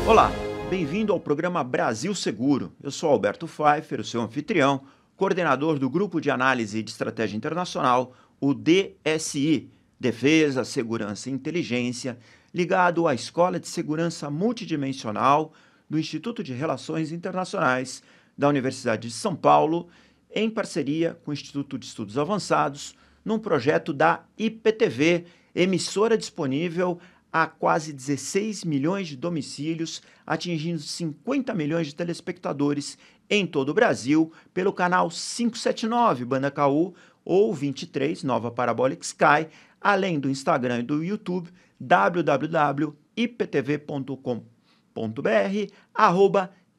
Olá, bem-vindo ao programa Brasil Seguro. Eu sou Alberto Pfeiffer, o seu anfitrião, coordenador do Grupo de Análise de Estratégia Internacional, o DSI, Defesa, Segurança e Inteligência, ligado à Escola de Segurança Multidimensional do Instituto de Relações Internacionais da Universidade de São Paulo, em parceria com o Instituto de Estudos Avançados, num projeto da IPTV, emissora disponível a quase 16 milhões de domicílios, atingindo 50 milhões de telespectadores em todo o Brasil, pelo canal 579 Banda KU ou 23 Nova Parabolic Sky, além do Instagram e do YouTube, www.iptv.com.br,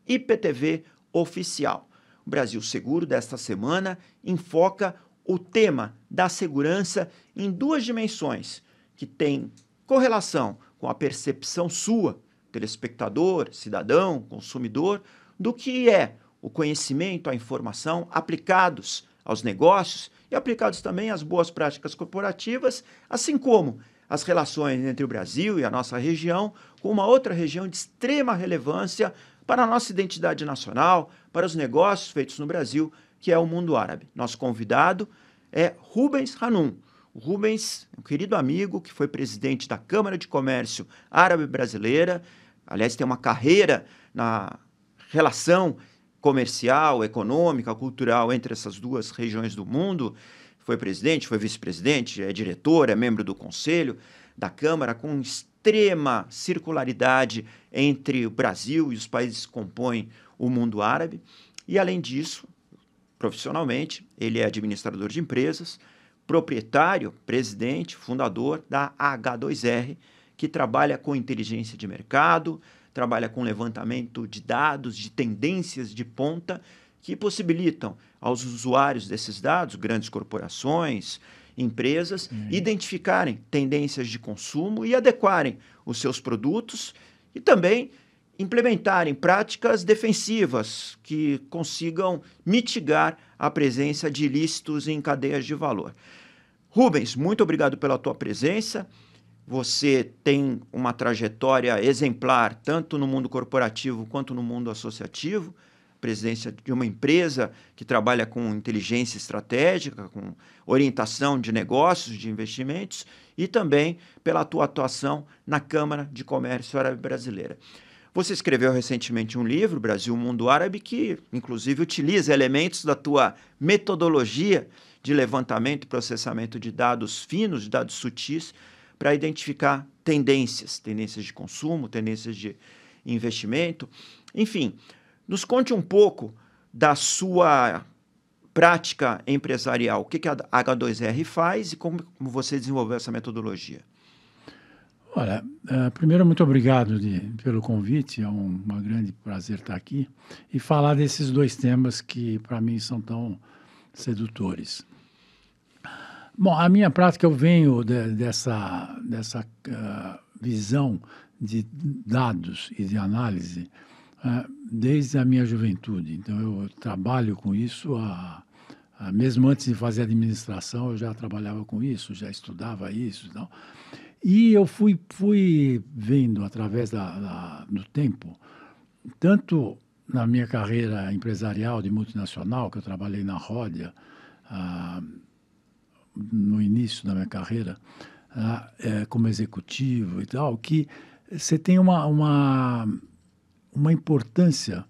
@IPTVOficial. O Brasil Seguro desta semana enfoca o tema da segurança em duas dimensões, que tem correlação com a percepção sua, telespectador, cidadão, consumidor, do que é o conhecimento, a informação aplicados aos negócios e aplicados também às boas práticas corporativas, assim como as relações entre o Brasil e a nossa região com uma outra região de extrema relevância para a nossa identidade nacional, para os negócios feitos no Brasil, que é o mundo árabe. Nosso convidado é Rubens Hanum. O Rubens, um querido amigo que foi presidente da Câmara de Comércio Árabe Brasileira, aliás, tem uma carreira na relação comercial, econômica, cultural entre essas duas regiões do mundo. Foi presidente, foi vice-presidente, é diretor, é membro do conselho da Câmara, com extrema circularidade entre o Brasil e os países que compõem o mundo árabe. E, além disso, profissionalmente, ele é administrador de empresas, proprietário, presidente, fundador da H2R, que trabalha com inteligência de mercado, trabalha com levantamento de dados, de tendências de ponta, que possibilitam aos usuários desses dados, grandes corporações, empresas, identificarem tendências de consumo e adequarem os seus produtos e também implementarem práticas defensivas que consigam mitigar a presença de ilícitos em cadeias de valor. Rubens, muito obrigado pela tua presença. Você tem uma trajetória exemplar tanto no mundo corporativo quanto no mundo associativo, presidência de uma empresa que trabalha com inteligência estratégica, com orientação de negócios, de investimentos, e também pela tua atuação na Câmara de Comércio Árabe Brasileira. Você escreveu recentemente um livro, Brasil, Mundo Árabe, que inclusive utiliza elementos da tua metodologia de levantamento e processamento de dados finos, de dados sutis, para identificar tendências de consumo, tendências de investimento. Enfim, nos conte um pouco da sua prática empresarial, o que a H2R faz e como você desenvolveu essa metodologia. Olha, primeiro, muito obrigado pelo convite, é um grande prazer estar aqui e falar desses dois temas que, para mim, são tão sedutores. Bom, a minha prática, eu venho dessa visão de dados e de análise desde a minha juventude. Então, eu trabalho com isso, mesmo antes de fazer administração, eu já trabalhava com isso, já estudava isso e tal. E eu fui vendo, através do tempo, tanto na minha carreira empresarial de multinacional, que eu trabalhei na Ródia, no início da minha carreira, como executivo e tal, que você tem uma importância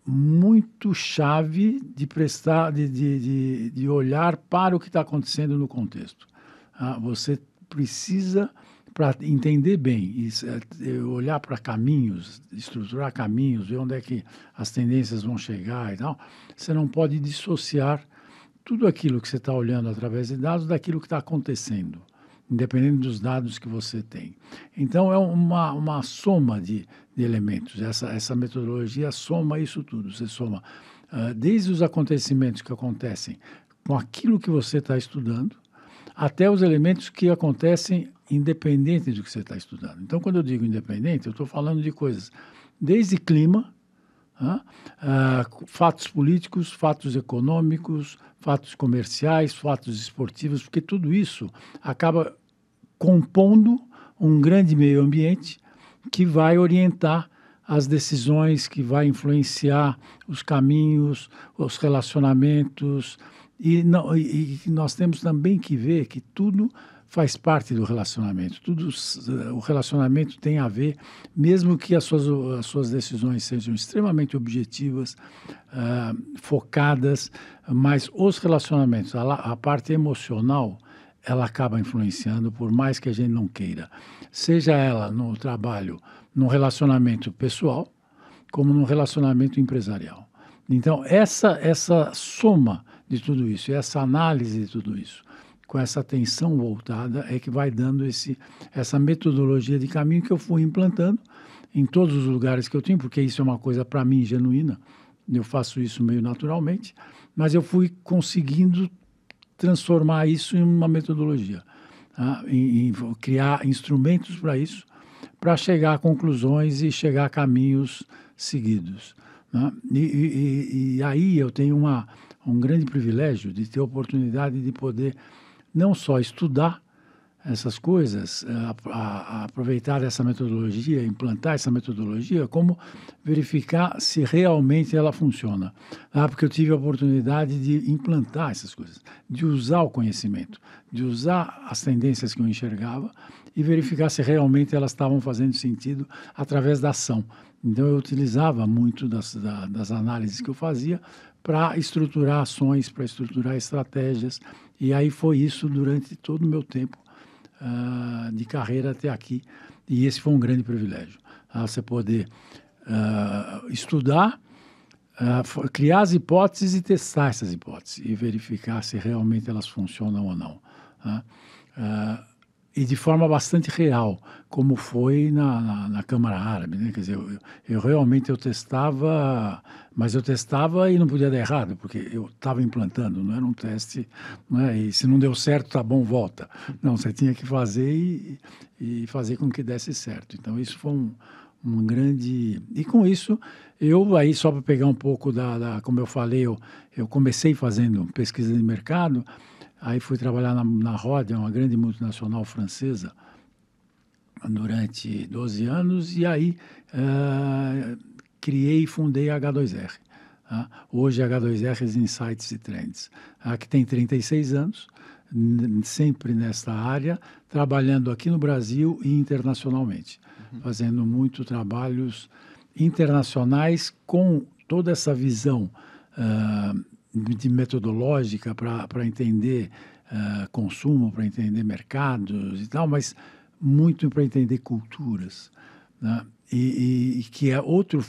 muito chave de prestar, de olhar para o que está acontecendo no contexto. Você precisa, para entender bem, olhar para caminhos, estruturar caminhos, ver onde é que as tendências vão chegar e tal, você não pode dissociar tudo aquilo que você está olhando através de dados daquilo que está acontecendo, independente dos dados que você tem. Então, é uma soma de elementos. Essa metodologia soma isso tudo. Você soma desde os acontecimentos que acontecem com aquilo que você está estudando, até os elementos que acontecem independente do que você está estudando. Então, quando eu digo independente, eu estou falando de coisas desde clima, fatos políticos, fatos econômicos, fatos comerciais, fatos esportivos, porque tudo isso acaba compondo um grande meio ambiente que vai orientar as decisões, que vai influenciar os caminhos, os relacionamentos. E nós temos também que ver que tudo faz parte do relacionamento. O relacionamento tem a ver, mesmo que as suas decisões sejam extremamente objetivas, focadas, mas os relacionamentos, a parte emocional, ela acaba influenciando, por mais que a gente não queira. Seja ela no trabalho, no relacionamento pessoal, como no relacionamento empresarial. Então, essa soma de tudo isso, essa análise de tudo isso, com essa atenção voltada, é que vai dando essa metodologia de caminho que eu fui implantando em todos os lugares que eu tenho, porque isso é uma coisa, para mim, genuína. Eu faço isso meio naturalmente, mas eu fui conseguindo transformar isso em uma metodologia, tá? em criar instrumentos para isso, para chegar a conclusões e chegar a caminhos seguidos, né? E aí eu tenho um grande privilégio de ter a oportunidade de poder não só estudar essas coisas, aproveitar essa metodologia, implantar essa metodologia, como verificar se realmente ela funciona. Porque eu tive a oportunidade de implantar essas coisas, de usar o conhecimento, de usar as tendências que eu enxergava e verificar se realmente elas estavam fazendo sentido através da ação. Então, eu utilizava muito das análises que eu fazia para estruturar ações, para estruturar estratégias, e aí foi isso durante todo o meu tempo de carreira até aqui, e esse foi um grande privilégio, você poder estudar, criar as hipóteses e testar essas hipóteses e verificar se realmente elas funcionam ou não, e de forma bastante real, como foi na Câmara Árabe, né? Quer dizer, eu realmente testava, mas eu testava e não podia dar errado, porque eu estava implantando, não era um teste, não é? E se não deu certo, tá bom, volta. Não, você tinha que fazer e fazer com que desse certo. Então, isso foi um grande... E com isso, eu aí, só para pegar um pouco como eu falei, eu comecei fazendo pesquisa de mercado. Aí fui trabalhar na Rode, uma grande multinacional francesa, durante 12 anos, e aí criei e fundei a H2R. Hoje a H2R Insights e Trends, que tem 36 anos, sempre nesta área, trabalhando aqui no Brasil e internacionalmente, fazendo muito trabalhos internacionais com toda essa visão de metodológica para entender consumo, para entender mercados e tal, mas muito para entender culturas, né? E que é outro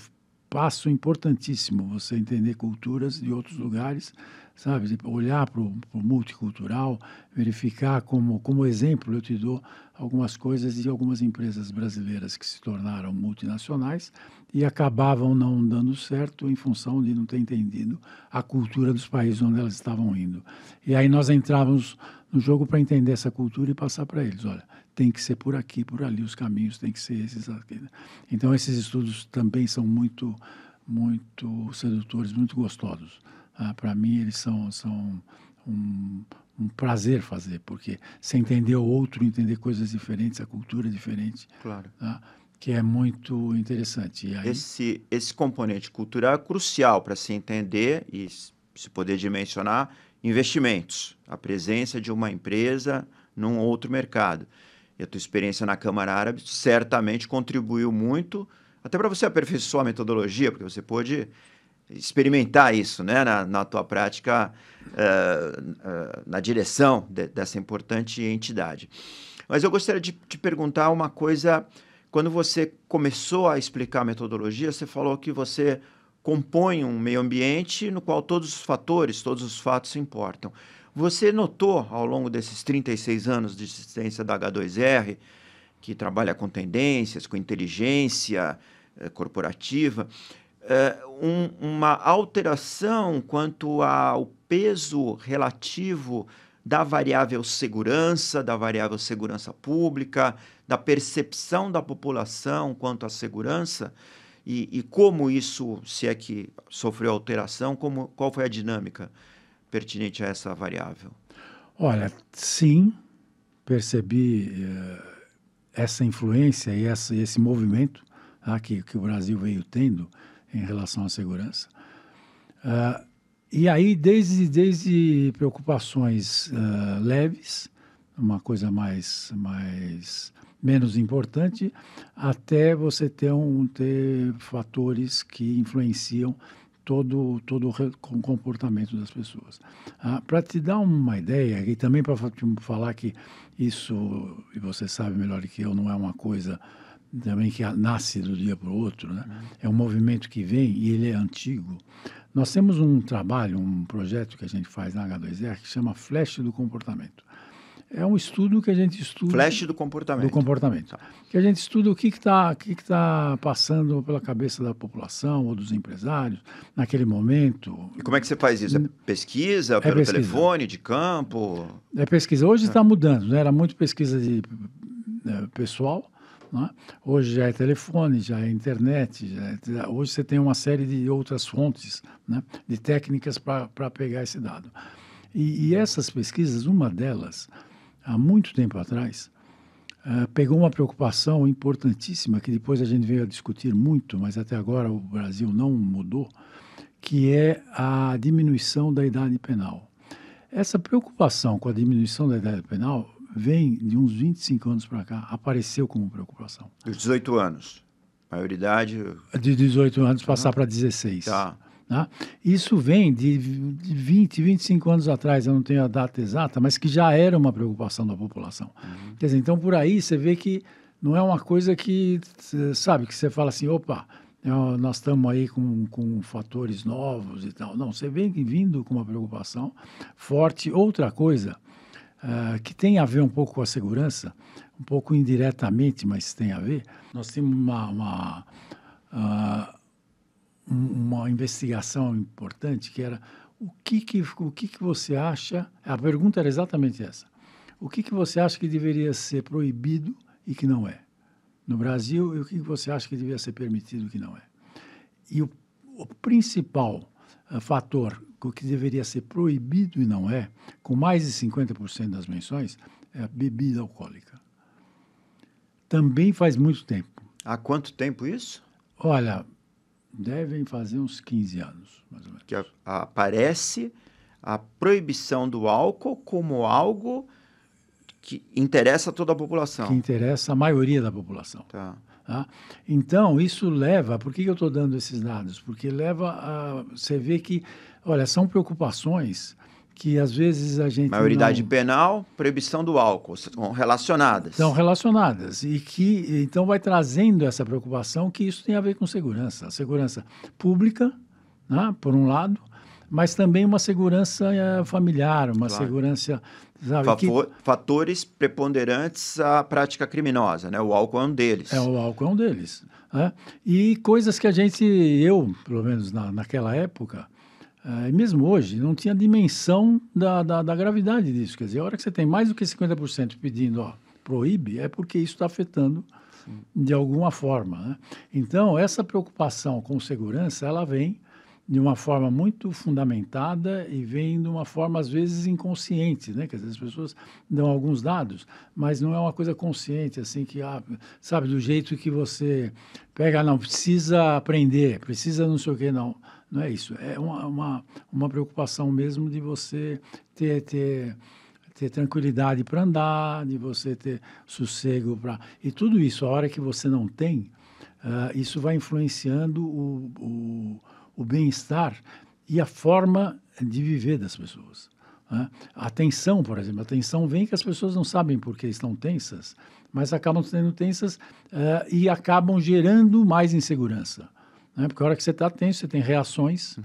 passo importantíssimo, você entender culturas de outros lugares, sabe? Olhar para o multicultural, verificar como exemplo, eu te dou algumas coisas de algumas empresas brasileiras que se tornaram multinacionais e acabavam não dando certo em função de não ter entendido a cultura dos países onde elas estavam indo. E aí nós entrávamos no jogo para entender essa cultura e passar para eles, olha, tem que ser por aqui, por ali, os caminhos têm que ser esses aqui. Então, esses estudos também são muito, muito sedutores, muito gostosos. Para mim, eles são um prazer fazer, porque você entender o outro, entender coisas diferentes, a cultura diferente, claro, que é muito interessante. E aí... Esse componente cultural é crucial para se entender e se poder dimensionar investimentos, a presença de uma empresa num outro mercado. E a tua experiência na Câmara Árabe certamente contribuiu muito, até para você aperfeiçoar a metodologia, porque você pôde experimentar isso, né, na tua prática, na direção dessa importante entidade. Mas eu gostaria de te perguntar uma coisa. Quando você começou a explicar a metodologia, você falou que você compõe um meio ambiente no qual todos os fatores, todos os fatos importam. Você notou, ao longo desses 36 anos de existência da H2R, que trabalha com tendências, com inteligência corporativa, uma alteração quanto ao peso relativo da variável segurança pública, da percepção da população quanto à segurança, e como isso, se é que sofreu alteração, qual foi a dinâmica pertinente a essa variável? Olha, sim, percebi essa influência e esse movimento, tá, que o Brasil veio tendo em relação à segurança. E aí, desde preocupações leves, uma coisa menos importante, até você ter fatores que influenciam todo o comportamento das pessoas. Para te dar uma ideia, e também para falar que isso, e você sabe melhor que eu, não é uma coisa também que nasce do dia para o outro, né? É um movimento que vem e ele é antigo. Nós temos um projeto que a gente faz na H2R que chama Flash do Comportamento. É um estudo que a gente estuda... Flash do comportamento. Do comportamento. Tá. Que a gente estuda o que tá passando pela cabeça da população ou dos empresários naquele momento. E como é que você faz isso? É pesquisa pelo telefone, de campo? É pesquisa. Hoje está mudando, né? Era muito pesquisa de pessoal, né? Hoje já é telefone, já é internet. Hoje você tem uma série de outras fontes, né? De técnicas para pegar esse dado. E essas pesquisas, uma delas... há muito tempo atrás, pegou uma preocupação importantíssima, que depois a gente veio a discutir muito, mas até agora o Brasil não mudou, que é a diminuição da idade penal. Essa preocupação com a diminuição da idade penal vem de uns 25 anos para cá, apareceu como preocupação. Dos 18 anos, maioridade... De 18 anos passar para 16. Tá. Né? Isso vem de 20, 25 anos atrás, eu não tenho a data exata, mas que já era uma preocupação da população. Quer dizer, então por aí você vê que não é uma coisa que, sabe, que você fala assim, opa, nós estamos aí com fatores novos e tal. Não, você vem vindo com uma preocupação forte. Outra coisa que tem a ver um pouco com a segurança, um pouco indiretamente, mas tem a ver, nós temos uma investigação importante que era o que você acha, a pergunta era exatamente essa, o que você acha que deveria ser proibido e que não é no Brasil, e o que você acha que deveria ser permitido e que não é. E o principal fator que deveria ser proibido e não é, com mais de 50% das menções, é a bebida alcoólica. Também faz muito tempo. Há quanto tempo isso? Olha, devem fazer uns 15 anos, mais ou menos. Que aparece a proibição do álcool como algo que interessa a toda a população. Que interessa a maioria da população. Tá. Tá? Então, isso leva... Por que eu estou dando esses dados? Porque leva a... Você vê que, olha, são preocupações que às vezes a gente maioridade penal, proibição do álcool, são relacionadas. Estão relacionadas e que então vai trazendo essa preocupação que isso tem a ver com segurança. A segurança pública, né, por um lado, mas também uma segurança familiar, uma segurança... Sabe, fatores preponderantes à prática criminosa, né? O álcool é um deles. O álcool é um deles. Né? E coisas que eu, pelo menos naquela época... mesmo hoje, não tinha dimensão da gravidade disso. Quer dizer, a hora que você tem mais do que 50% pedindo, proíbe, é porque isso está afetando de alguma forma. Né? Então, essa preocupação com segurança, ela vem de uma forma muito fundamentada e vem de uma forma, às vezes, inconsciente. Né? Quer dizer, as pessoas dão alguns dados, mas não é uma coisa consciente, assim, que, sabe, do jeito que você pega, não, precisa aprender, precisa não sei o quê, não. Não é isso, é uma preocupação mesmo de você ter tranquilidade para andar, de você ter sossego para... E tudo isso, a hora que você não tem, isso vai influenciando o bem-estar e a forma de viver das pessoas. Né? A tensão, por exemplo, a tensão vem que as pessoas não sabem por que estão tensas, mas acabam sendo tensas e acabam gerando mais insegurança. Porque a hora que você está tenso, você tem reações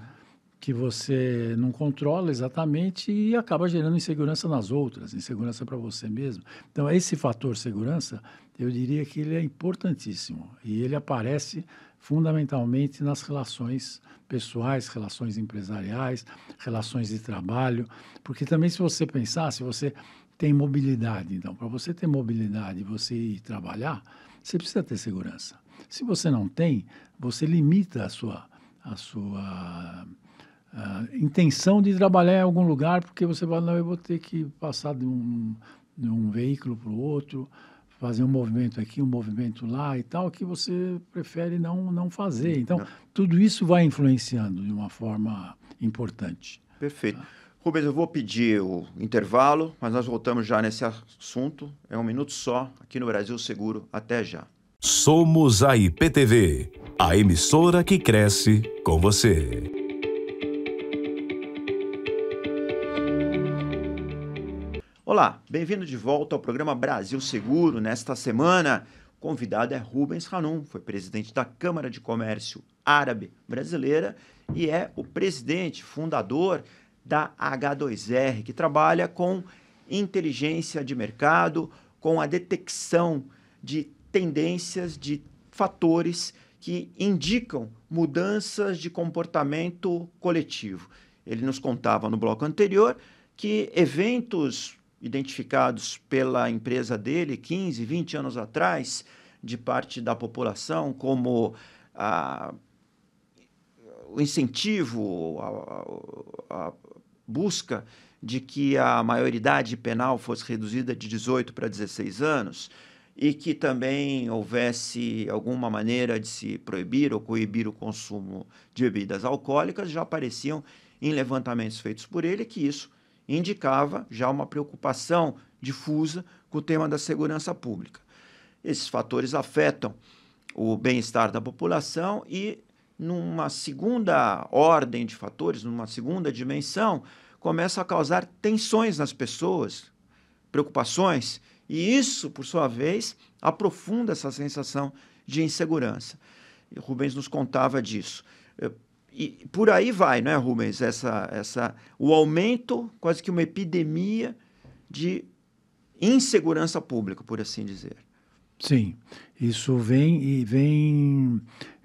que você não controla exatamente e acaba gerando insegurança nas outras, insegurança para você mesmo. Então, esse fator segurança, eu diria que ele é importantíssimo e ele aparece fundamentalmente nas relações pessoais, relações empresariais, relações de trabalho, porque também se você pensar, se você tem mobilidade, então, para você ter mobilidade e você ir trabalhar, você precisa ter segurança. Se você não tem, você limita a sua intenção de trabalhar em algum lugar, porque você fala, não, eu vou ter que passar de um veículo para o outro, fazer um movimento aqui, um movimento lá e tal, que você prefere não fazer. Então, tudo isso vai influenciando de uma forma importante. Perfeito. Rubens, eu vou pedir o intervalo, mas nós voltamos já nesse assunto. É um minuto só, aqui no Brasil Seguro. Até já. Somos a IPTV, a emissora que cresce com você. Olá, bem-vindo de volta ao programa Brasil Seguro. Nesta semana, o convidado é Rubens Hanum, foi presidente da Câmara de Comércio Árabe Brasileira e é o presidente, fundador da H2R, que trabalha com inteligência de mercado, com a detecção de tendências, de fatores que indicam mudanças de comportamento coletivo. Ele nos contava no bloco anterior que eventos identificados pela empresa dele 15, 20 anos atrás, de parte da população, como o incentivo, a busca de que a maioridade penal fosse reduzida de 18 para 16 anos e que também houvesse alguma maneira de se proibir ou coibir o consumo de bebidas alcoólicas, já apareciam em levantamentos feitos por ele, que isso indicava já uma preocupação difusa com o tema da segurança pública. Esses fatores afetam o bem-estar da população e, numa segunda ordem de fatores, numa segunda dimensão, começa a causar tensões nas pessoas, preocupações, e isso, por sua vez, aprofunda essa sensação de insegurança. E Rubens nos contava disso. E por aí vai, não é, Rubens? O aumento, quase que uma epidemia de insegurança pública, por assim dizer. Sim, isso vem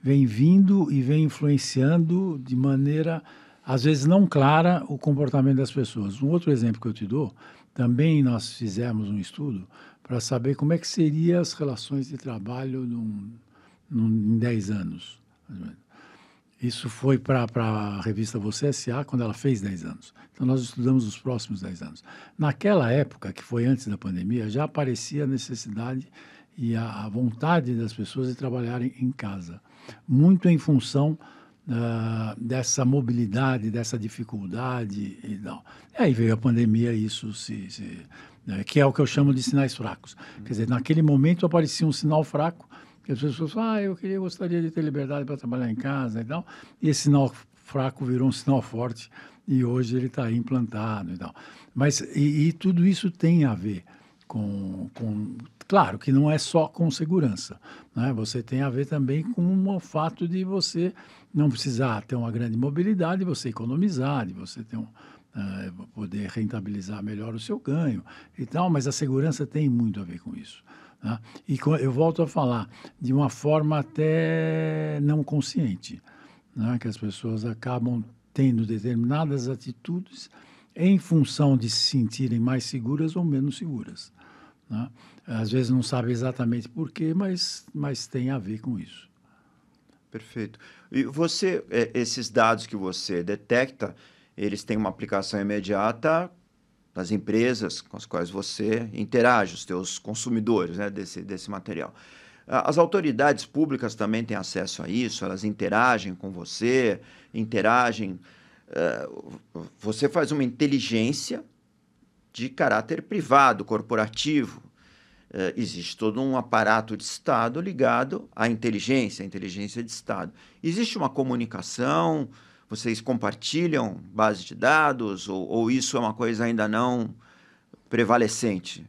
vindo e vem influenciando de maneira, às vezes, não clara o comportamento das pessoas. Um outro exemplo que eu te dou, também nós fizemos um estudo para saber como é que seriam as relações de trabalho em 10 anos. Isso foi para a revista Você S.A. quando ela fez 10 anos. Então, nós estudamos os próximos 10 anos. Naquela época, que foi antes da pandemia, já aparecia a necessidade e a vontade das pessoas de trabalharem em casa, muito em função dessa mobilidade, dessa dificuldade e tal. E aí veio a pandemia, isso que é o que eu chamo de sinais fracos. Quer dizer, naquele momento aparecia um sinal fraco, que as pessoas falam, eu gostaria de ter liberdade para trabalhar em casa e tal, e esse sinal fraco virou um sinal forte, e hoje ele está implantado e tal. Mas, e tudo isso tem a ver com claro que não é só com segurança, né? Você tem a ver também com o fato de você não precisar ter uma grande mobilidade, você economizar, de você ter poder rentabilizar melhor o seu ganho e tal, mas a segurança tem muito a ver com isso, né? E eu volto a falar de uma forma até não consciente, né? Que as pessoas acabam tendo determinadas atitudes em função de se sentirem mais seguras ou menos seguras, né? Às vezes não sabe exatamente por quê, mas tem a ver com isso. Perfeito. E esses dados que você detecta, eles têm uma aplicação imediata nas empresas com as quais você interage, os seus consumidores, né, desse material. As autoridades públicas também têm acesso a isso, elas interagem com você, você faz uma inteligência de caráter privado, corporativo. Existe todo um aparato de Estado ligado à inteligência de Estado. Existe uma comunicação, vocês compartilham base de dados, ou isso é uma coisa ainda não prevalecente?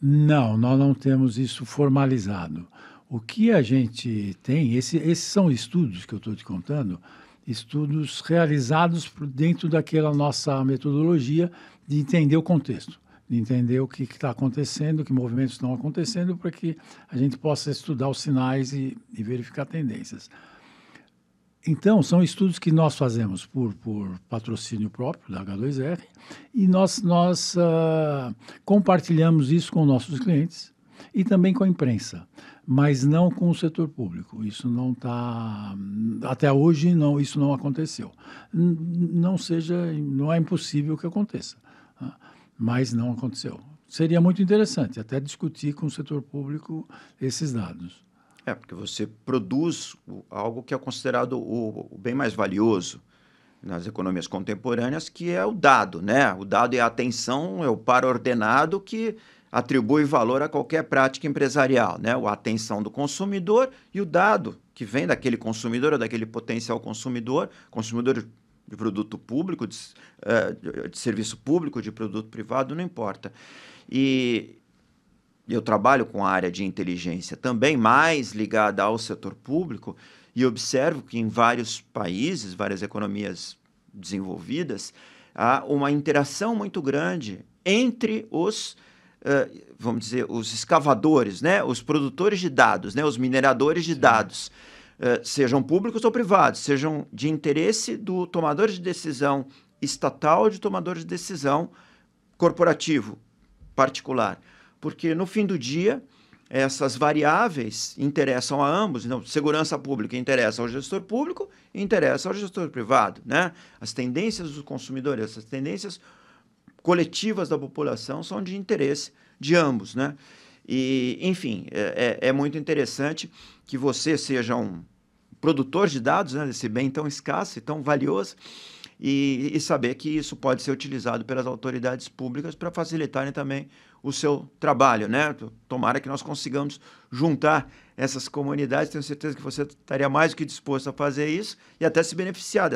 Não, nós não temos isso formalizado. O que a gente tem, esses são estudos que eu estou te contando, estudos realizados dentro daquela nossa metodologia de entender o contexto, de entender o que está acontecendo, que movimentos estão acontecendo, para que a gente possa estudar os sinais e verificar tendências. Então, são estudos que nós fazemos por patrocínio próprio da H2R e nós compartilhamos isso com nossos clientes e também com a imprensa, mas não com o setor público. Isso não está... Até hoje, não, isso não aconteceu. Não é impossível que aconteça, mas não aconteceu. seria muito interessante até discutir com o setor público esses dados. Porque você produz algo que é considerado o bem mais valioso nas economias contemporâneas, que é o dado, né? O dado é a atenção, é o par ordenado que atribui valor a qualquer prática empresarial, né? A atenção do consumidor e o dado que vem daquele consumidor ou daquele potencial consumidor de produto público, de serviço público, de produto privado, não importa. E eu trabalho com a área de inteligência também, mais ligada ao setor público, e observo que em vários países, várias economias desenvolvidas, há uma interação muito grande entre os, vamos dizer, os escavadores, né? Os produtores de dados, né? Os mineradores de dados, sejam públicos ou privados, sejam de interesse do tomador de decisão estatal ou de tomador de decisão corporativo, particular. Porque, no fim do dia, essas variáveis interessam a ambos. Então, segurança pública interessa ao gestor público e interessa ao gestor privado, né? As tendências dos consumidores, essas tendências coletivas da população são de interesse de ambos, né? E, enfim, é muito interessante que você seja um produtor de dados, né, desse bem tão escasso e tão valioso, e saber que isso pode ser utilizado pelas autoridades públicas para facilitarem também o seu trabalho, né? Tomara que nós consigamos juntar essas comunidades. Tenho certeza que você estaria mais do que disposto a fazer isso e até se beneficiar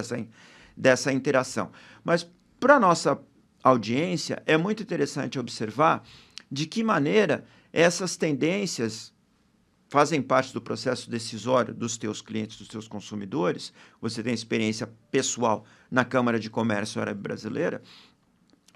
dessa interação. Mas, para a nossa audiência, é muito interessante observar de que maneira essas tendências fazem parte do processo decisório dos teus clientes, dos teus consumidores. Você tem experiência pessoal na Câmara de Comércio Árabe Brasileira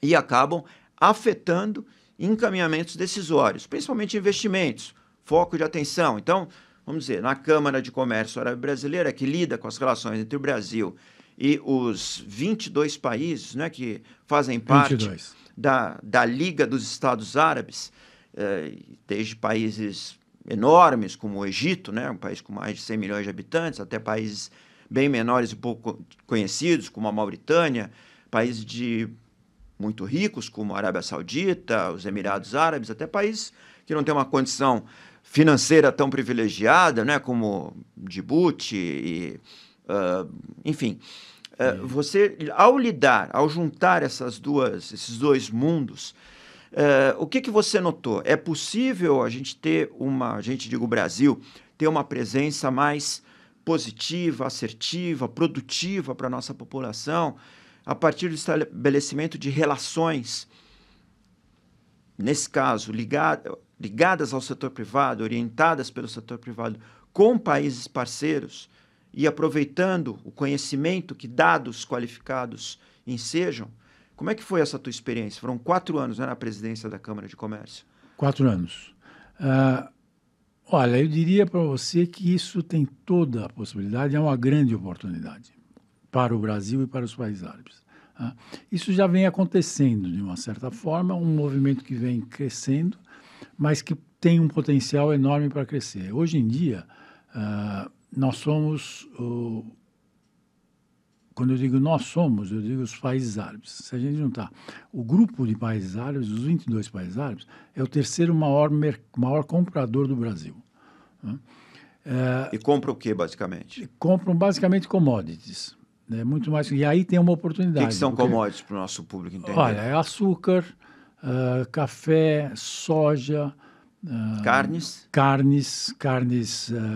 e acabam afetando encaminhamentos decisórios, principalmente investimentos, foco de atenção. Então, vamos dizer, na Câmara de Comércio Árabe Brasileira, que lida com as relações entre o Brasil e os 22 países, né, que fazem parte da Liga dos Estados Árabes, desde países enormes, como o Egito, né, um país com mais de 100 milhões de habitantes, até países bem menores e pouco conhecidos, como a Mauritânia, países muito ricos, como a Arábia Saudita, os Emirados Árabes, até países que não têm uma condição financeira tão privilegiada, né, como Djibouti, enfim. Você, ao juntar esses dois mundos, o que você notou? É possível a gente ter o Brasil, ter uma presença mais positiva, assertiva, produtiva para a nossa população, a partir do estabelecimento de relações, nesse caso, ligadas ao setor privado, orientadas pelo setor privado, com países parceiros e aproveitando o conhecimento que dados qualificados ensejam? Como é que foi essa tua experiência? Foram 4 anos, né, na presidência da Câmara de Comércio. 4 anos. Olha, eu diria para você que isso tem toda a possibilidade, é uma grande oportunidade para o Brasil e para os países árabes. Isso já vem acontecendo, de uma certa forma, um movimento que vem crescendo, mas que tem um potencial enorme para crescer. Hoje em dia, nós somos... Quando eu digo nós somos, eu digo os países árabes. Se a gente juntar o grupo de países árabes, os 22 países árabes, é o terceiro maior comprador do Brasil. E compra o que, basicamente? Compram basicamente commodities. Né? Muito mais. E aí tem uma oportunidade. O que são commodities para o nosso público entender? Olha, é açúcar, café, soja... Carnes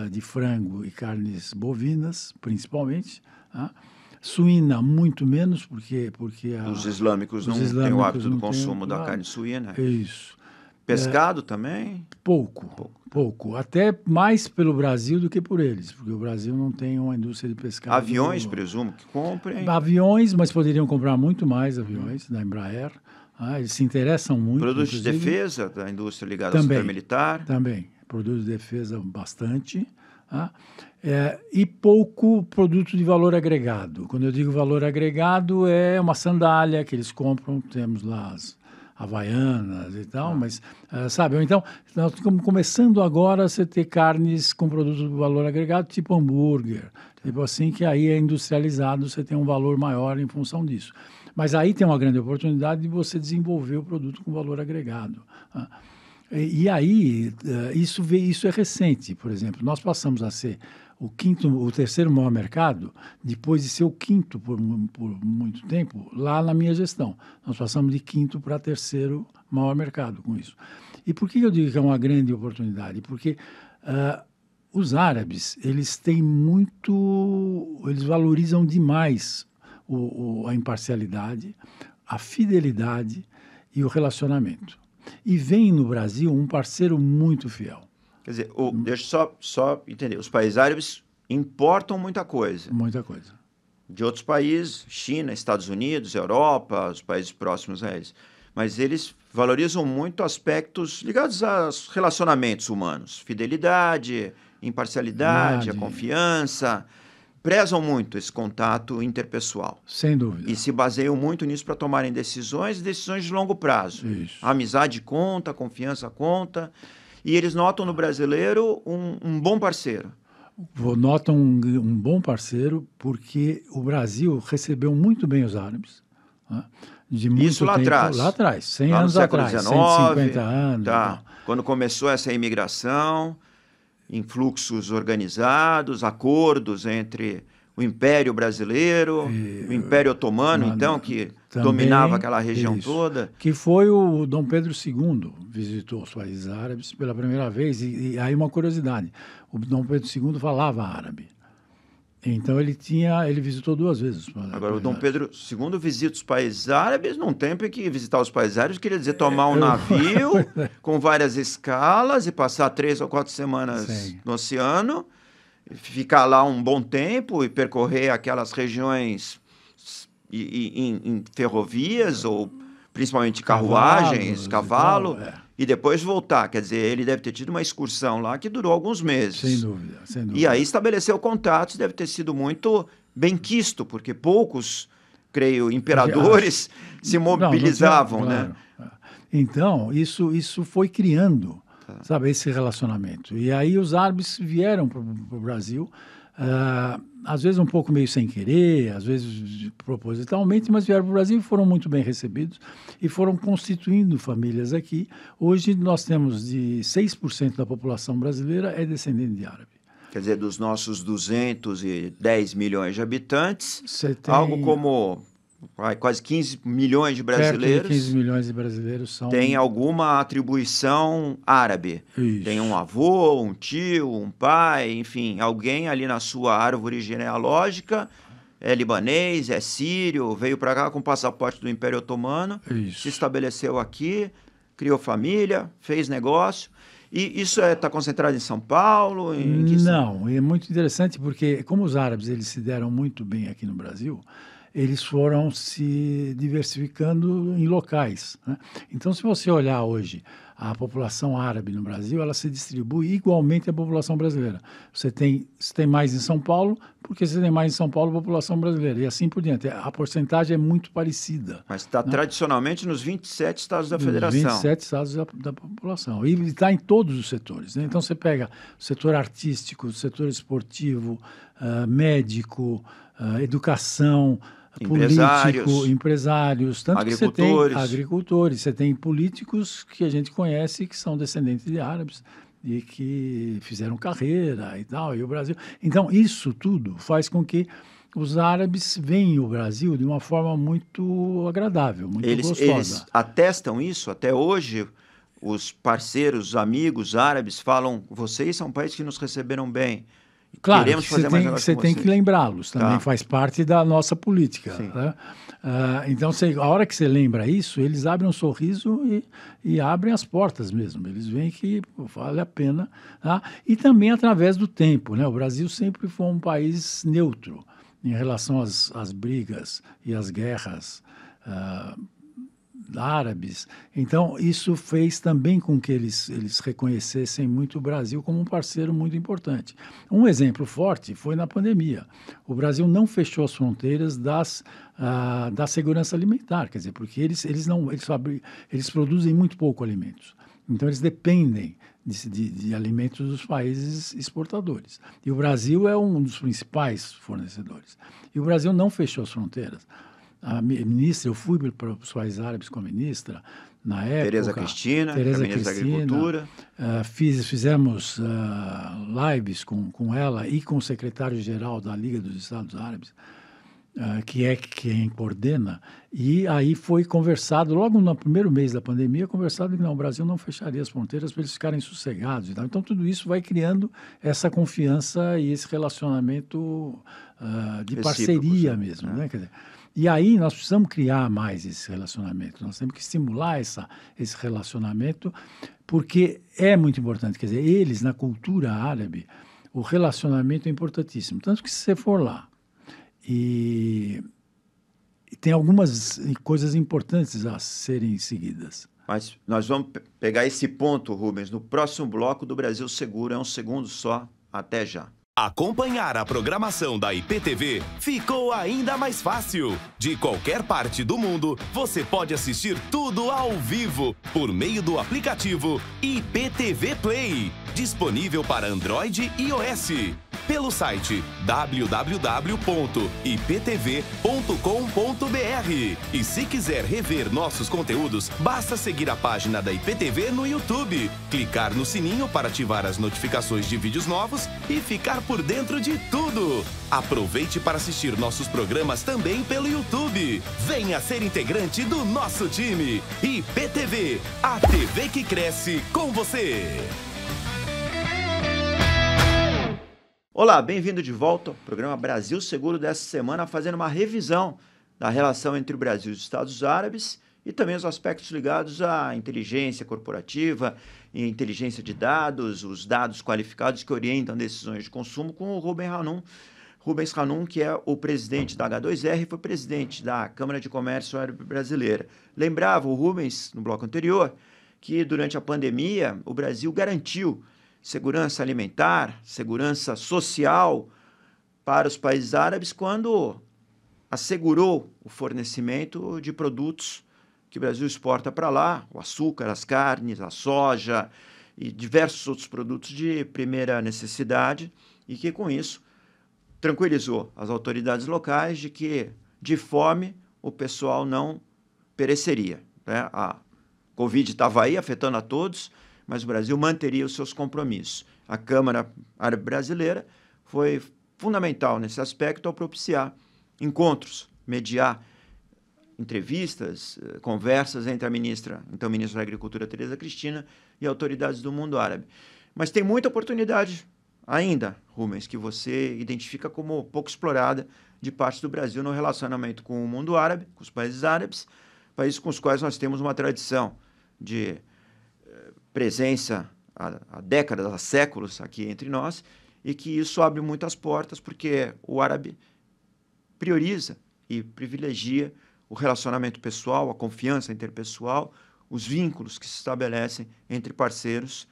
de frango e carnes bovinas, principalmente. Suína, muito menos, porque os islâmicos não têm o hábito do consumo da carne suína. Isso. Pescado também? Pouco. Até mais pelo Brasil do que por eles, porque o Brasil não tem uma indústria de pescado. Aviões, presumo, que comprem? Aviões, mas poderiam comprar muito mais aviões da Embraer. Eles se interessam muito. Produtos de defesa da indústria ligada ao setor militar? Também. Produtos de defesa bastante. E pouco produto de valor agregado. Quando eu digo valor agregado, é uma sandália que eles compram, temos lá as havaianas e tal, mas, sabe, então, nós estamos começando agora a você ter carnes com produto de valor agregado, tipo hambúrguer, tipo assim, que aí é industrializado, você tem um valor maior em função disso. Mas aí tem uma grande oportunidade de você desenvolver o produto com valor agregado. E aí, isso é recente, por exemplo. Nós passamos a ser o terceiro maior mercado, depois de ser o quinto por muito tempo, lá na minha gestão. Nós passamos de quinto para terceiro maior mercado com isso. E por que eu digo que é uma grande oportunidade? Porque os árabes, eles valorizam demais a imparcialidade, a fidelidade e o relacionamento. E vem no Brasil um parceiro muito fiel. Quer dizer, deixa eu só entender. Os países árabes importam muita coisa. Muita coisa. De outros países, China, Estados Unidos, Europa, os países próximos a eles. Mas eles valorizam muito aspectos ligados aos relacionamentos humanos. Fidelidade, imparcialidade, a confiança. Prezam muito esse contato interpessoal. Sem dúvida. E se baseiam muito nisso para tomarem decisões de longo prazo. Isso. A amizade conta, a confiança conta. E eles notam no brasileiro um bom parceiro. Notam um bom parceiro porque o Brasil recebeu muito bem os árabes. Né? De muito isso lá tempo, atrás. Lá atrás, 100 lá anos atrás, 150 anos. Tá. Quando começou essa imigração, em fluxos organizados, acordos entre o Império Brasileiro, o Império Otomano, então, que também dominava aquela região toda. Que foi o Dom Pedro II, visitou os países árabes pela primeira vez. E aí uma curiosidade, o Dom Pedro II falava árabe. Então ele visitou 2 vezes. Agora, o Dom Pedro II visita os países árabes num tempo em que visitar os países árabes queria dizer tomar um navio com várias escalas e passar 3 ou 4 semanas no oceano, ficar lá um bom tempo e percorrer aquelas regiões em ferrovias ou principalmente carruagens, cavalo, e depois voltar. Quer dizer, ele deve ter tido uma excursão lá que durou alguns meses. Sem dúvida, sem dúvida. E aí estabeleceu contatos, deve ter sido muito bem-quisto, porque poucos, creio, imperadores se mobilizavam, né? Então, isso foi criando, sabe, esse relacionamento. E aí os árabes vieram para o Brasil, às vezes um pouco meio sem querer, às vezes propositalmente, mas vieram para o Brasil e foram muito bem recebidos e foram constituindo famílias aqui. Hoje nós temos de 6% da população brasileira é descendente de árabe. Quer dizer, dos nossos 210 milhões de habitantes, algo como quase 15 milhões de brasileiros. Perto de 15 milhões de brasileiros são... Tem alguma atribuição árabe. Isso. Tem um avô, um tio, um pai, enfim, alguém ali na sua árvore genealógica, é libanês, é sírio, veio para cá com o passaporte do Império Otomano, se estabeleceu aqui, criou família, fez negócio. E isso está concentrado em São Paulo? Não, é muito interessante porque como os árabes eles se deram muito bem aqui no Brasil, eles foram se diversificando em locais, né? Então, se você olhar hoje a população árabe no Brasil, ela se distribui igualmente à população brasileira. Você tem mais em São Paulo, porque você tem mais em São Paulo população brasileira, e assim por diante. A porcentagem é muito parecida. Mas está, né, tradicionalmente nos 27 estados da federação. 27 estados da população. E está em todos os setores, né? Então, você pega o setor artístico, o setor esportivo, médico, educação, político, empresários, tanto agricultores. Que você tem agricultores, você tem políticos que a gente conhece que são descendentes de árabes e que fizeram carreira e tal, e o Brasil. Então, isso tudo faz com que os árabes veem o Brasil de uma forma muito agradável, muito gostosa. Eles atestam isso até hoje. Os parceiros, os amigos árabes falam: vocês são um país que nos receberam bem. Claro, queremos fazer mais negócio você com tem vocês. Que lembrá-los, também faz parte da nossa política. Sim. Né? Então, a hora que você lembra isso, eles abrem um sorriso e abrem as portas mesmo. Eles veem que vale a pena. Tá? E também através do tempo, né? O Brasil sempre foi um país neutro em relação às brigas e às guerras árabes. Então, isso fez também com que eles reconhecessem muito o Brasil como um parceiro muito importante. Um exemplo forte foi na pandemia. O Brasil não fechou as fronteiras da segurança alimentar, quer dizer, porque eles produzem muito pouco alimentos. Então, eles dependem de alimentos dos países exportadores. E o Brasil é um dos principais fornecedores. E o Brasil não fechou as fronteiras. a ministra, eu fui para os países árabes com a ministra, na época. Tereza Cristina, ministra da Agricultura. Fizemos lives com ela e com o secretário-geral da Liga dos Estados Árabes, que é quem coordena, e aí foi conversado, logo no primeiro mês da pandemia, conversado que não, o Brasil não fecharia as fronteiras para eles ficarem sossegados e tal. Então, tudo isso vai criando essa confiança e esse relacionamento de parceria mesmo, né? Quer dizer, e aí nós precisamos criar mais esse relacionamento, nós temos que estimular esse relacionamento, porque é muito importante, quer dizer, eles, na cultura árabe, o relacionamento é importantíssimo, tanto que se você for lá, e tem algumas coisas importantes a serem seguidas. Mas nós vamos pegar esse ponto, Rubens, no próximo bloco do Brasil Seguro. É um segundo só. Até já. Acompanhar a programação da IPTV ficou ainda mais fácil. De qualquer parte do mundo, você pode assistir tudo ao vivo por meio do aplicativo IPTV Play, disponível para Android e iOS. Pelo site www.iptv.com.br. E se quiser rever nossos conteúdos, basta seguir a página da IPTV no YouTube, clicar no sininho para ativar as notificações de vídeos novos e ficar por dentro de tudo. Aproveite para assistir nossos programas também pelo YouTube. Venha ser integrante do nosso time. IPTV, a TV que cresce com você. Olá, bem-vindo de volta ao programa Brasil Seguro dessa semana, fazendo uma revisão da relação entre o Brasil e os Estados Árabes e também os aspectos ligados à inteligência corporativa e inteligência de dados, os dados qualificados que orientam decisões de consumo, com o Rubens Hanum, que é o presidente da H2R e foi presidente da Câmara de Comércio Árabe Brasileira. Lembrava o Rubens, no bloco anterior, que durante a pandemia o Brasil garantiu segurança alimentar, segurança social para os países árabes quando assegurou o fornecimento de produtos que o Brasil exporta para lá, o açúcar, as carnes, a soja e diversos outros produtos de primeira necessidade, e que com isso tranquilizou as autoridades locais de que de fome o pessoal não pereceria, né? A Covid estava aí afetando a todos, mas o Brasil manteria os seus compromissos. A Câmara Árabe Brasileira foi fundamental nesse aspecto ao propiciar encontros, mediar entrevistas, conversas entre então ministra da Agricultura, Tereza Cristina, e autoridades do mundo árabe. Mas tem muita oportunidade ainda, Rubens, que você identifica como pouco explorada de parte do Brasil no relacionamento com o mundo árabe, com os países árabes, países com os quais nós temos uma tradição de presença há décadas, há séculos aqui entre nós, e que isso abre muitas portas porque o árabe prioriza e privilegia o relacionamento pessoal, a confiança interpessoal, os vínculos que se estabelecem entre parceiros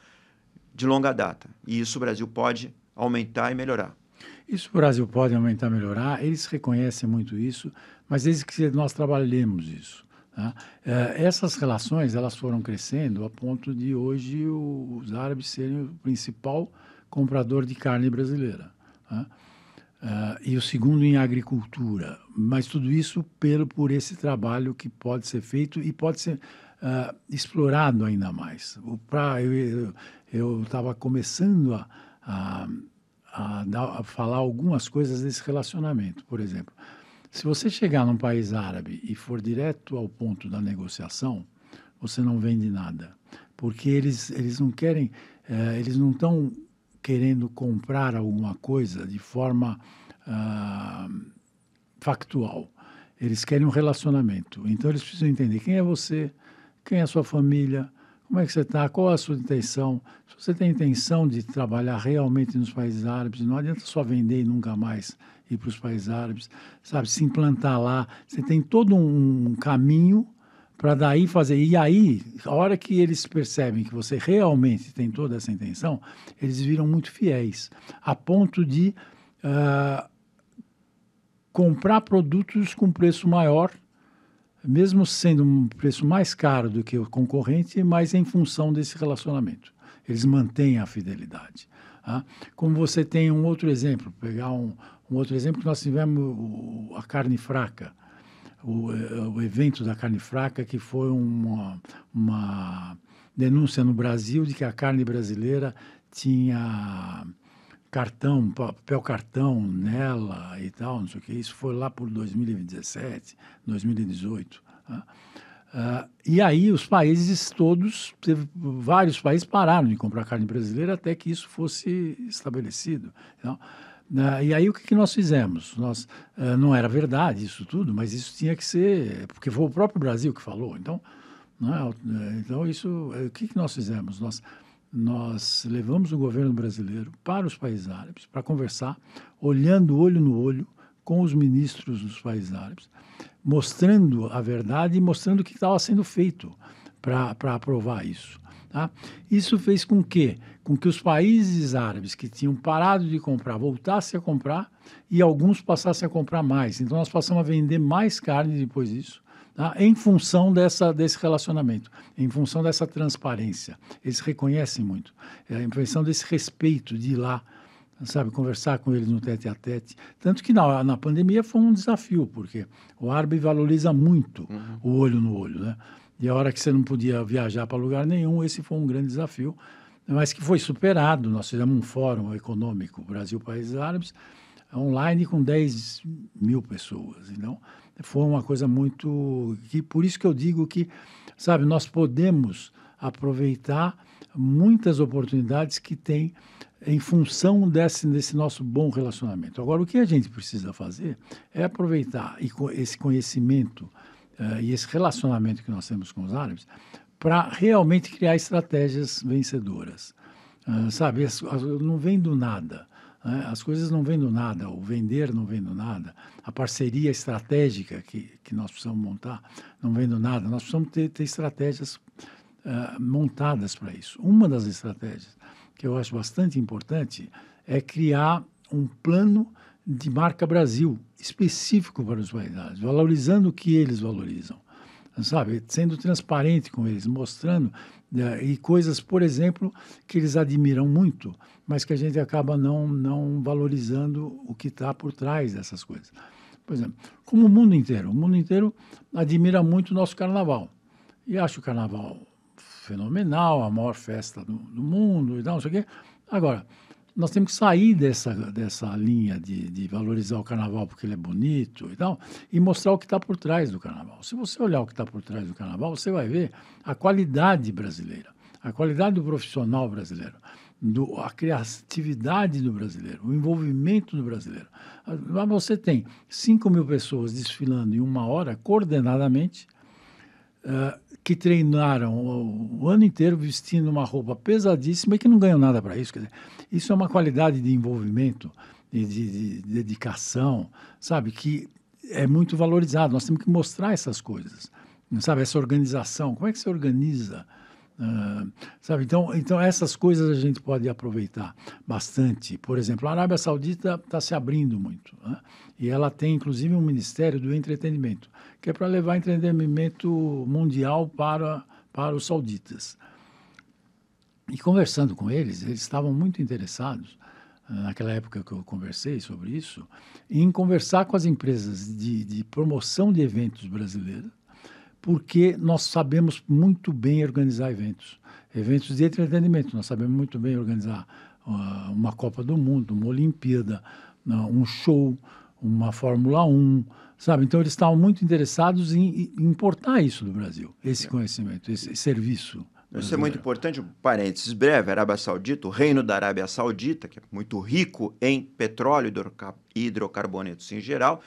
de longa data. E isso o Brasil pode aumentar e melhorar. Isso o Brasil pode aumentar e melhorar, eles reconhecem muito isso, mas desde que nós trabalhemos isso. Tá? Essas relações elas foram crescendo a ponto de hoje os árabes serem o principal comprador de carne brasileira. Tá? E o segundo em agricultura. Mas tudo isso por esse trabalho que pode ser feito e pode ser explorado ainda mais. Eu estava começando a falar algumas coisas desse relacionamento. Por exemplo, se você chegar num país árabe e for direto ao ponto da negociação, você não vende nada. Porque eles não querem, eles não estão querendo comprar alguma coisa de forma factual. Eles querem um relacionamento. Então, eles precisam entender quem é você, quem é a sua família, como é que você está, qual é a sua intenção. Se você tem intenção de trabalhar realmente nos países árabes, não adianta só vender e nunca mais ir para os países árabes, sabe, se implantar lá. Você tem todo um caminho para daí fazer. E aí, a hora que eles percebem que você realmente tem toda essa intenção, eles viram muito fiéis, a ponto de comprar produtos com preço maior, mesmo sendo um preço mais caro do que o concorrente, mas em função desse relacionamento. Eles mantêm a fidelidade. Tá? Como você tem um outro exemplo, pegar um outro exemplo que nós tivemos, a carne fraca. o evento da carne fraca, que foi uma denúncia no Brasil de que a carne brasileira tinha papel cartão nela e tal, não sei o que. Isso foi lá por 2017, 2018. Tá? E aí os países todos, vários países pararam de comprar carne brasileira até que isso fosse estabelecido. Então, e aí o que nós fizemos? Não era verdade isso tudo, mas isso tinha que ser, porque foi o próprio Brasil que falou. Então, o que nós fizemos? Nós levamos o governo brasileiro para os países árabes para conversar, olhando olho no olho com os ministros dos países árabes, mostrando a verdade e mostrando o que estava sendo feito para aprovar isso. Tá? Isso fez com que os países árabes que tinham parado de comprar voltassem a comprar e alguns passassem a comprar mais. Então, nós passamos a vender mais carne depois disso, tá? Em função desse relacionamento, em função dessa transparência. Eles reconhecem muito, em função desse respeito de ir lá, sabe, conversar com eles no tete-a-tete. Tanto que na pandemia foi um desafio, porque o árabe valoriza muito o olho no olho, né? E a hora que você não podia viajar para lugar nenhum, esse foi um grande desafio, mas que foi superado. Nós fizemos um fórum econômico Brasil-Países Árabes, online com 10 mil pessoas. Então, foi uma coisa muito... Por isso que eu digo que, sabe, nós podemos aproveitar muitas oportunidades que tem em função desse nosso bom relacionamento. Agora, o que a gente precisa fazer é aproveitar esse conhecimento e esse relacionamento que nós temos com os árabes para realmente criar estratégias vencedoras. Sabe, não vem do nada. As coisas não vêm do nada, o vender não vem do nada, a parceria estratégica que nós precisamos montar não vem do nada. Nós precisamos ter estratégias montadas para isso. Uma das estratégias que eu acho bastante importante é criar um plano de marca Brasil específico para os países, valorizando o que eles valorizam, sabe? Sendo transparente com eles, mostrando e coisas, por exemplo, que eles admiram muito, mas que a gente acaba não valorizando o que está por trás dessas coisas. Por exemplo, como o mundo inteiro admira muito o nosso carnaval. E acha o carnaval fenomenal, a maior festa do mundo e tal, não sei o quê. Agora, nós temos que sair dessa linha de valorizar o carnaval porque ele é bonito e tal, e mostrar o que está por trás do carnaval. Se você olhar o que está por trás do carnaval, você vai ver a qualidade brasileira, a qualidade do profissional brasileiro, a criatividade do brasileiro, o envolvimento do brasileiro. Lá você tem 5 mil pessoas desfilando em uma hora, coordenadamente, que treinaram o ano inteiro vestindo uma roupa pesadíssima e que não ganham nada para isso. Quer dizer, isso é uma qualidade de envolvimento, de dedicação, sabe, que é muito valorizado. Nós temos que mostrar essas coisas, sabe, essa organização. Como é que se organiza? Sabe, então essas coisas a gente pode aproveitar bastante. Por exemplo, a Arábia Saudita está se abrindo muito, né? E ela tem inclusive um Ministério do Entretenimento, que é para levar entretenimento mundial para os sauditas. E conversando com eles estavam muito interessados, naquela época que eu conversei sobre isso, em conversar com as empresas de promoção de eventos brasileiros, porque nós sabemos muito bem organizar eventos de entretenimento. Nós sabemos muito bem organizar uma Copa do Mundo, uma Olimpíada, um show, uma Fórmula 1, sabe? Então, eles estavam muito interessados em importar isso do Brasil, esse conhecimento, esse serviço. Isso é muito importante, um parênteses breve, a Arábia Saudita, o reino da Arábia Saudita, que é muito rico em petróleo e hidrocarbonetos em geral.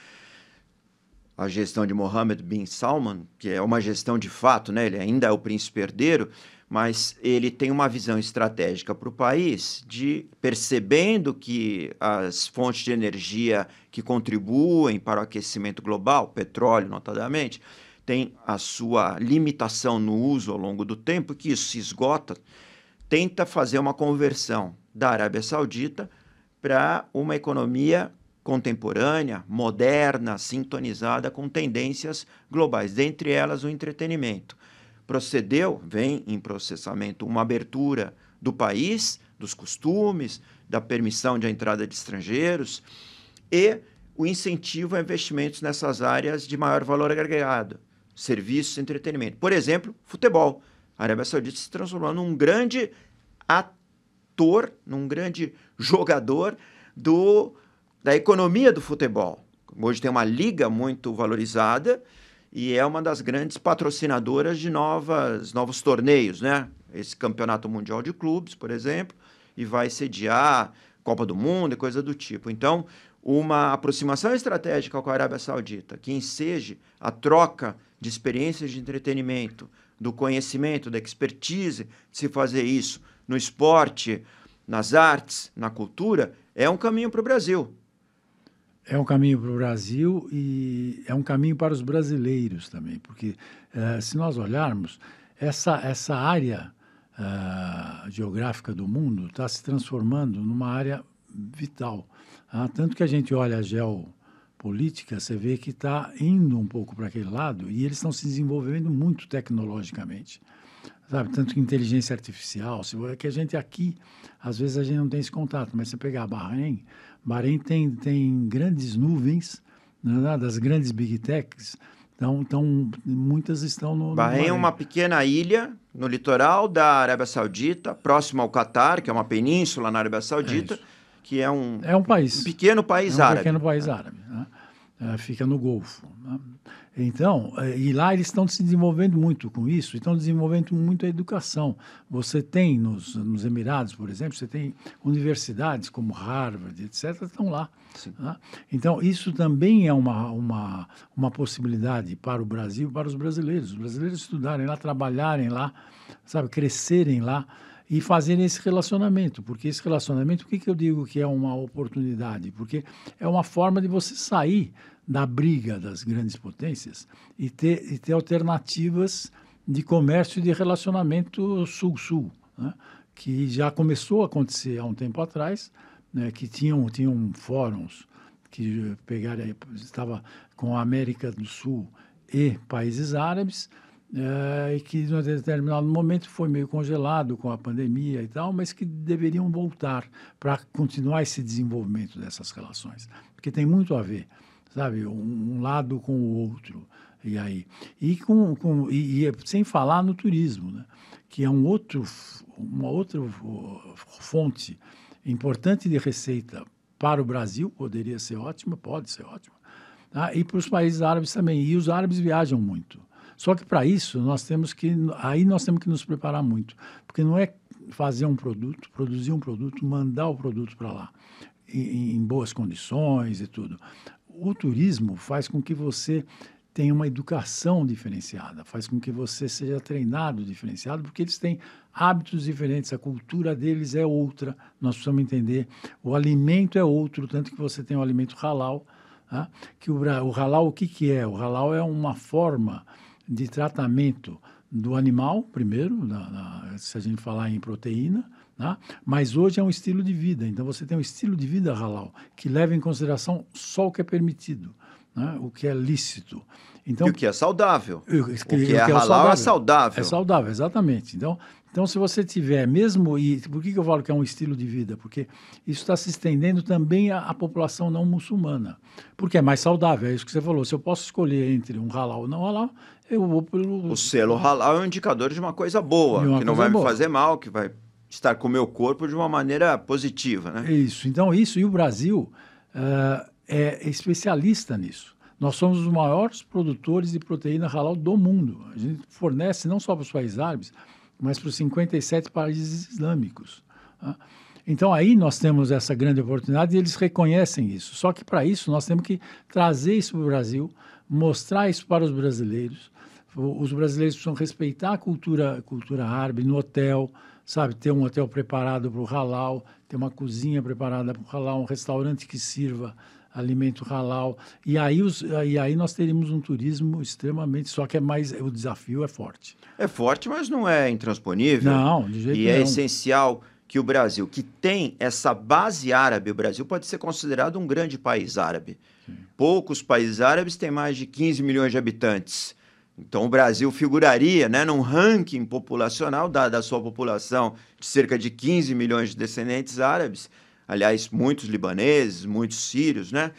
A gestão de Mohammed bin Salman, que é uma gestão de fato, né? Ele ainda é o príncipe herdeiro, mas ele tem uma visão estratégica para o país, percebendo que as fontes de energia que contribuem para o aquecimento global, petróleo notadamente, tem a sua limitação no uso ao longo do tempo, que isso se esgota, tenta fazer uma conversão da Arábia Saudita para uma economia contemporânea, moderna, sintonizada com tendências globais, dentre elas o entretenimento. Vem em processamento uma abertura do país, dos costumes, da permissão de entrada de estrangeiros e o incentivo a investimentos nessas áreas de maior valor agregado, serviços e entretenimento. Por exemplo, futebol. A Arábia Saudita se transformou num grande ator, num grande jogador da economia do futebol. Hoje tem uma liga muito valorizada e é uma das grandes patrocinadoras de novos torneios, né? Esse Campeonato Mundial de Clubes, por exemplo, e vai sediar Copa do Mundo e coisa do tipo. Então, uma aproximação estratégica com a Arábia Saudita, que enseje a troca de experiências de entretenimento, do conhecimento, da expertise de se fazer isso no esporte, nas artes, na cultura, é um caminho para o Brasil. É um caminho para o Brasil e é um caminho para os brasileiros também, porque se nós olharmos, essa área geográfica do mundo está se transformando numa área vital. Tanto que a gente olha a geopolítica, você vê que está indo um pouco para aquele lado e eles estão se desenvolvendo muito tecnologicamente. Sabe? Tanto que inteligência artificial, que a gente aqui, às vezes a gente não tem esse contato, mas você pegar Bahrein tem grandes nuvens, né, das grandes big techs, então muitas estão no Bahrein é uma pequena ilha no litoral da Arábia Saudita, próximo ao Catar, que é uma península na Arábia Saudita, que é um país. Um pequeno país árabe. Pequeno país árabe, né? Fica no Golfo. Né? Então, e lá eles estão se desenvolvendo muito com isso, estão desenvolvendo muito a educação. Você tem nos Emirados, por exemplo, você tem universidades como Harvard, etc., estão lá. Né? Então, isso também é uma possibilidade para o Brasil e para os brasileiros estudarem lá, trabalharem lá, sabe, crescerem lá e fazerem esse relacionamento, porque esse relacionamento, por que eu digo que é uma oportunidade? Porque é uma forma de você sair da briga das grandes potências e ter alternativas de comércio e de relacionamento sul-sul, né? Que já começou a acontecer há um tempo atrás, né? Que tinham fóruns que estava com a América do Sul e países árabes, e que, em um determinado momento, foi meio congelado com a pandemia e tal, mas que deveriam voltar para continuar esse desenvolvimento dessas relações, porque tem muito a ver, sabe, um lado com o outro, e aí sem falar no turismo, né, que é uma outra fonte importante de receita para o Brasil, poderia ser ótima, pode ser ótima, tá? E para os países árabes também, e os árabes viajam muito. Só que para isso nós temos que nos preparar muito, porque não é fazer um produto, produzir um produto, mandar o produto para lá em boas condições e tudo. O turismo faz com que você tenha uma educação diferenciada, faz com que você seja treinado diferenciado, porque eles têm hábitos diferentes, a cultura deles é outra, nós precisamos entender, o alimento é outro, tanto que você tem o alimento halal, tá? Que o halal, o que é? O halal é uma forma de tratamento do animal, primeiro, se a gente falar em proteína, tá? Mas hoje é um estilo de vida, então você tem um estilo de vida halal, que leva em consideração só o que é permitido, né? O que é lícito. Então, e o que é saudável. O que é halal é saudável. É saudável, exatamente. Então, se você tiver mesmo... E por que eu falo que é um estilo de vida? Porque isso está se estendendo também à população não muçulmana. Porque é mais saudável, é isso que você falou. Se eu posso escolher entre um halal ou não halal, eu vou pelo... O selo halal é um indicador de uma coisa boa, que não vai me fazer mal, que vai estar com o meu corpo de uma maneira positiva, né? Isso. Então, e o Brasil é especialista nisso. Nós somos os maiores produtores de proteína halal do mundo. A gente fornece não só para os países árabes, mas para os 57 países islâmicos. Tá? Então, aí nós temos essa grande oportunidade e eles reconhecem isso. Só que, para isso, nós temos que trazer isso para o Brasil, mostrar isso para os brasileiros. Os brasileiros precisam respeitar a cultura árabe no hotel, sabe? Ter um hotel preparado para o halal, ter uma cozinha preparada para o halal, um restaurante que sirva alimento halal, e aí nós teríamos um turismo extremamente, só que o desafio é forte. É forte, mas não é intransponível. Não, de jeito nenhum. E é essencial que o Brasil, que tem essa base árabe, o Brasil pode ser considerado um grande país árabe. Sim. Poucos países árabes têm mais de 15 milhões de habitantes. Então, o Brasil figuraria, né, num ranking populacional da sua população de cerca de 15 milhões de descendentes árabes. Aliás, muitos libaneses, muitos sírios, né?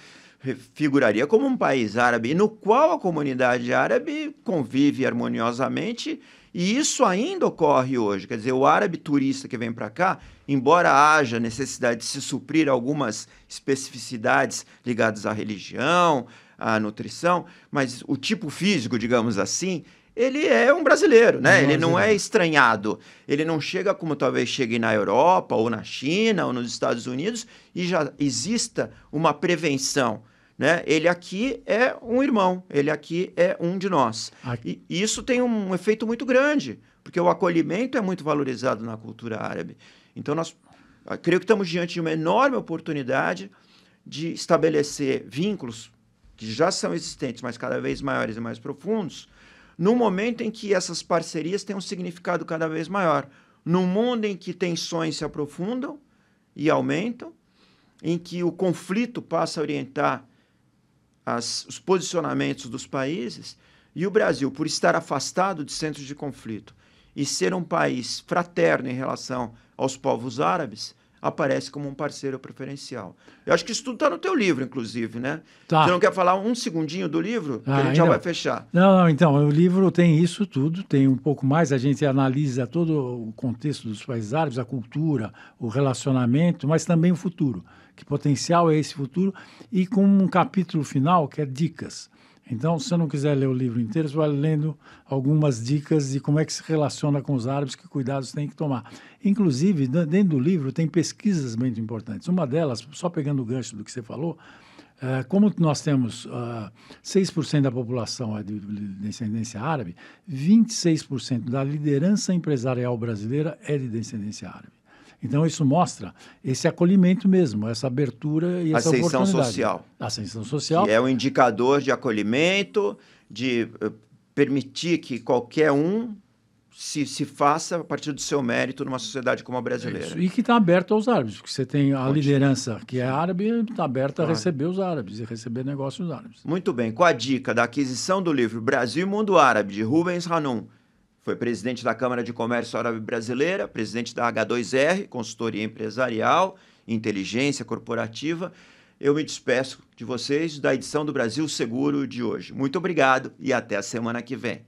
figuraria como um país árabe, no qual a comunidade árabe convive harmoniosamente, e isso ainda ocorre hoje. Quer dizer, o árabe turista que vem para cá, embora haja necessidade de se suprir algumas especificidades ligadas à religião, à nutrição, mas o tipo físico, digamos assim, ele é um brasileiro, né? Ele não é estranhado. Ele não chega como talvez chegue na Europa, ou na China, ou nos Estados Unidos, e já exista uma prevenção, né? Ele aqui é um irmão, ele aqui é um de nós. E isso tem um efeito muito grande, porque o acolhimento é muito valorizado na cultura árabe. Então, nós creio que estamos diante de uma enorme oportunidade de estabelecer vínculos que já são existentes, mas cada vez maiores e mais profundos, no momento em que essas parcerias têm um significado cada vez maior. Num mundo em que tensões se aprofundam e aumentam, em que o conflito passa a orientar os posicionamentos dos países, e o Brasil, por estar afastado de centros de conflito e ser um país fraterno em relação aos povos árabes, aparece como um parceiro preferencial. Eu acho que isso tudo está no teu livro, inclusive, né? Tá. Você não quer falar um segundinho do livro? Que a gente já vai fechar. Não, então, o livro tem isso tudo, tem um pouco mais, a gente analisa todo o contexto dos países árabes, a cultura, o relacionamento, mas também o futuro. Que potencial é esse futuro? E com um capítulo final que é dicas. Então, se você não quiser ler o livro inteiro, você vai lendo algumas dicas de como é que se relaciona com os árabes, que cuidados tem que tomar. Inclusive, dentro do livro, tem pesquisas muito importantes. Uma delas, só pegando o gancho do que você falou, como nós temos 6% da população é de descendência árabe, 26% da liderança empresarial brasileira é de descendência árabe. Então, isso mostra esse acolhimento mesmo, essa abertura e essa oportunidade. Social. Ascensão social. Que é um indicador de acolhimento, de permitir que qualquer um se faça a partir do seu mérito numa sociedade como a brasileira. Isso. E que está aberto aos árabes, porque você tem a liderança que é árabe, está aberta a receber os árabes e receber negócios árabes. Muito bem. Com a dica da aquisição do livro Brasil e Mundo Árabe, de Rubens Hanum, foi presidente da Câmara de Comércio Árabe Brasileira, presidente da H2R, consultoria empresarial, inteligência corporativa. Eu me despeço de vocês da edição do Brasil Seguro de hoje. Muito obrigado e até a semana que vem.